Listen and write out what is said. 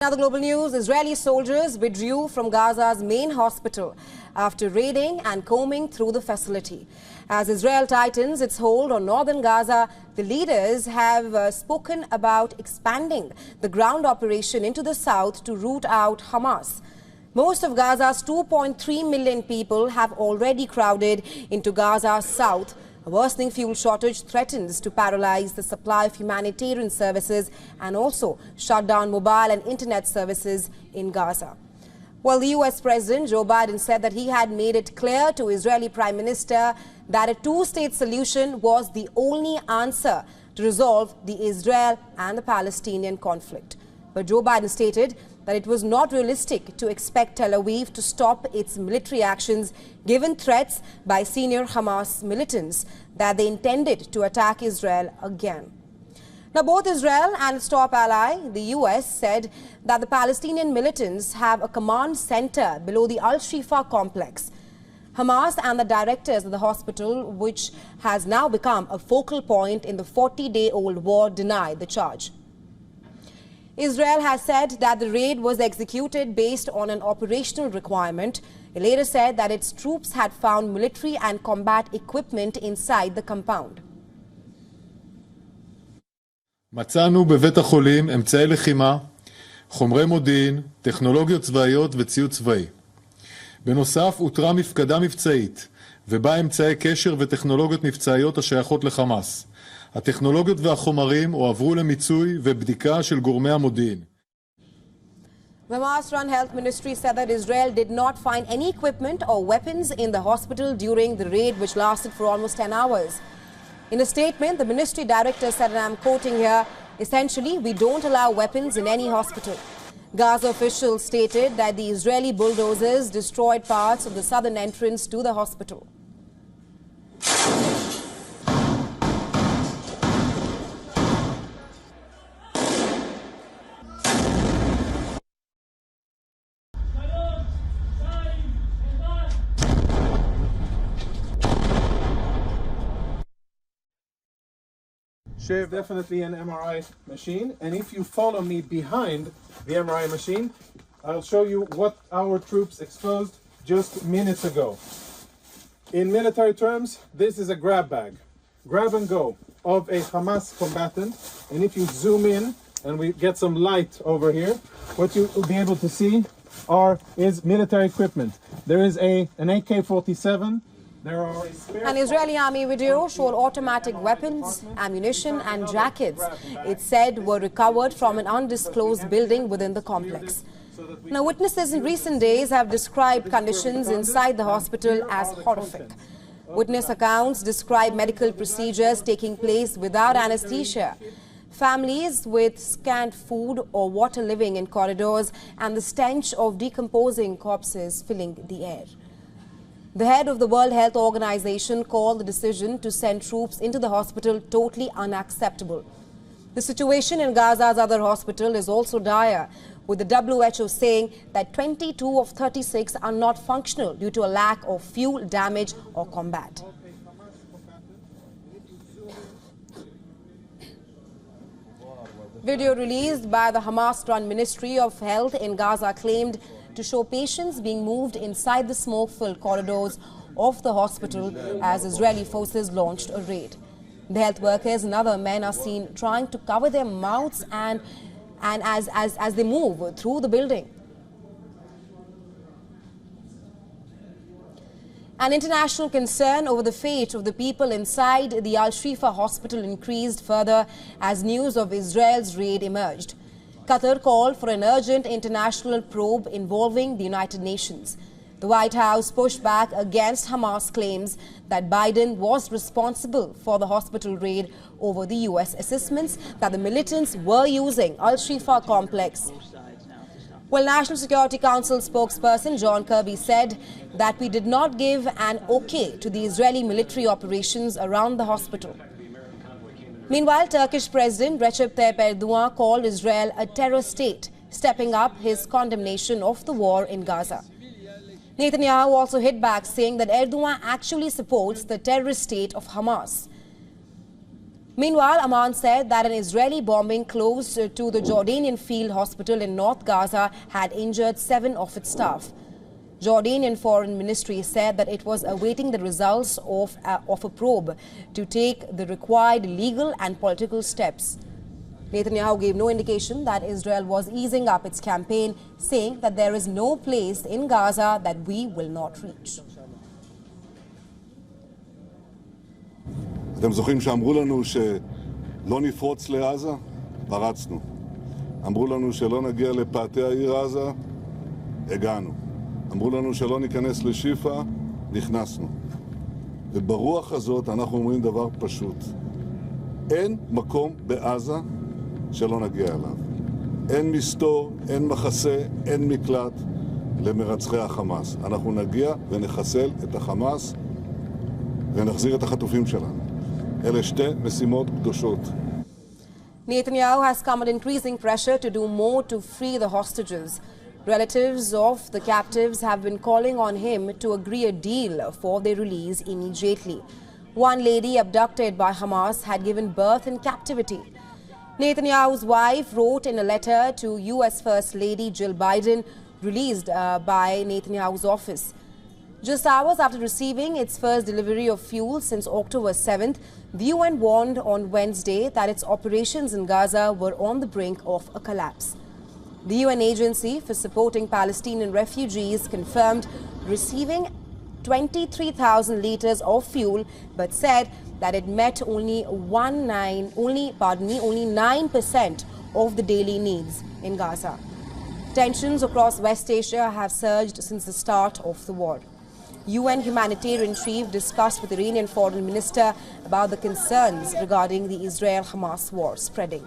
Now the global news, Israeli soldiers withdrew from Gaza's main hospital after raiding and combing through the facility. As Israel tightens its hold on northern Gaza, the leaders have spoken about expanding the ground operation into the south to root out Hamas. Most of Gaza's 2.3 million people have already crowded into Gaza's south. A worsening fuel shortage threatens to paralyze the supply of humanitarian services and also shut down mobile and internet services in Gaza. Well, the U.S. President Joe Biden said that he had made it clear to Israeli Prime Minister that a two-state solution was the only answer to resolve the Israel and the Palestinian conflict. But Joe Biden stated that it was not realistic to expect Tel Aviv to stop its military actions given threats by senior Hamas militants that they intended to attack Israel again. Now, both Israel and its top ally, the U.S., said that the Palestinian militants have a command center below the Al-Shifa complex. Hamas and the directors of the hospital, which has now become a focal point in the 40-day-old war, denied the charge. Israel has said that the raid was executed based on an operational requirement. It later said that its troops had found military and combat equipment inside the compound. מצאנו בבית החולים אמצעי לחימה, חומרי מודיעין, טכנולוגיות צבאיות וציוד צבאי. בנוסף, הותרה מפקדה מבצעית, ובה אמצעי קשר וטכנולוגיות מבצעיות השייכות לחמאס. הטכנולוגיות והחומרים הועברו למיצוי ובדיקה של גורמי המודיעין. The Hamas-run health ministry said that Israel did not find any equipment or weapons in the hospital during the raid, which lasted for almost 10 hours. In a statement, the ministry director said, and I'm quoting here, essentially, we don't allow weapons in any hospital. Gaza officials stated that the Israeli bulldozers destroyed parts of the southern entrance to the hospital. It's definitely an MRI machine, and if you follow me behind the MRI machine, I'll show you what our troops exposed just minutes ago. In military terms, this is a grab bag, grab and go of a Hamas combatant, and if you zoom in and we get some light over here, what you will be able to see is military equipment. There is an AK-47. An Israeli army video showed automatic weapons, ammunition and jackets, it said, were recovered from an undisclosed building within the complex. Now, witnesses in recent days have described conditions inside the hospital as horrific. Witness accounts describe medical procedures taking place without anesthesia, families with scant food or water living in corridors, and the stench of decomposing corpses filling the air. The head of the World Health Organization called the decision to send troops into the hospital totally unacceptable. The situation in Gaza's other hospital is also dire, with the WHO saying that 22 of 36 are not functional due to a lack of fuel, damage or combat. Video released by the Hamas-run Ministry of Health in Gaza claimed to show patients being moved inside the smoke-filled corridors of the hospital as Israeli forces launched a raid. The health workers and other men are seen trying to cover their mouths and as they move through the building. An international concern over the fate of the people inside the Al-Shifa hospital increased further as news of Israel's raid emerged. Qatar called for an urgent international probe involving the United Nations. The White House pushed back against Hamas' claims that Biden was responsible for the hospital raid over the U.S. assessments that the militants were using Al-Shifa complex. Well, National Security Council spokesperson John Kirby said that we did not give an okay to the Israeli military operations around the hospital. Meanwhile, Turkish President Recep Tayyip Erdogan called Israel a terror state, stepping up his condemnation of the war in Gaza. Netanyahu also hit back, saying that Erdogan actually supports the terrorist state of Hamas. Meanwhile, Amman said that an Israeli bombing close to the Jordanian field hospital in North Gaza had injured 7 of its staff. Jordanian Foreign Ministry said that it was awaiting the results of a probe to take the required legal and political steps. Netanyahu gave no indication that Israel was easing up its campaign, saying that there is no place in Gaza that we will not reach. אתם זוכרים שאמרו לנו שלא נפרוץ לעזה? פרצנו. אמרו לנו שלא נגיע לפאתי העיר עזה? הגענו. אמרו לנו שלא ניכנס לשיפה? נכנסנו. וברוח הזאת אנחנו אומרים דבר פשוט. אין מקום בעזה שלא נגיע אליו. אין מסתור, אין מחסה, אין מקלט למרצחי החמאס. אנחנו נגיע ונחסל את החמאס ונחזיר את החטופים שלנו. אלה שתי משימות קדושות. Netanyahu has come under increasing pressure to do more to free the hostages. Relatives of the captives have been calling on him to agree a deal for their release immediately. One lady abducted by Hamas had given birth in captivity. Netanyahu's wife wrote in a letter to U.S. First Lady Jill Biden, released by Netanyahu's office. Just hours after receiving its first delivery of fuel since October 7th, the UN warned on Wednesday that its operations in Gaza were on the brink of a collapse. The UN agency for supporting Palestinian refugees confirmed receiving 23,000 liters of fuel, but said that it met only 9% of the daily needs in Gaza. Tensions across West Asia have surged since the start of the war. UN humanitarian chief discussed with Iranian foreign minister about the concerns regarding the Israel-Hamas war spreading.